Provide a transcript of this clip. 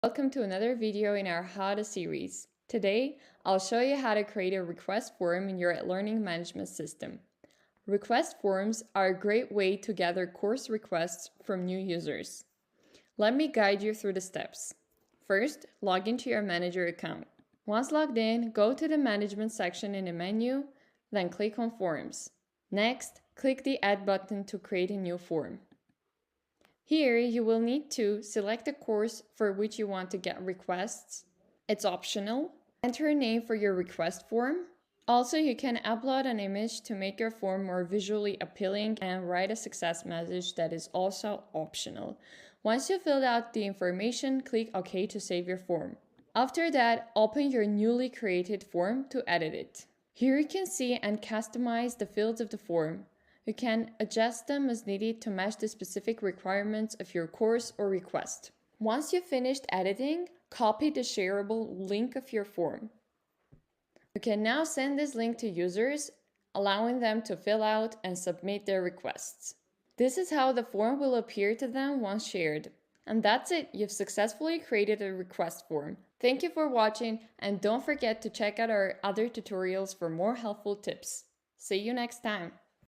Welcome to another video in our How to series. Today, I'll show you how to create a request form in your learning management system. Request forms are a great way to gather course requests from new users. Let me guide you through the steps. First, log into your manager account. Once logged in, go to the management section in the menu, then click on Forms. Next, click the Add button to create a new form. Here, you will need to select the course for which you want to get requests. It's optional. Enter a name for your request form. Also, you can upload an image to make your form more visually appealing and write a success message that is also optional. Once you've filled out the information, click OK to save your form. After that, open your newly created form to edit it. Here you can see and customize the fields of the form. You can adjust them as needed to match the specific requirements of your course or request. Once you've finished editing, copy the shareable link of your form. You can now send this link to users, allowing them to fill out and submit their requests. This is how the form will appear to them once shared. And that's it, you've successfully created a request form. Thank you for watching, and don't forget to check out our other tutorials for more helpful tips. See you next time!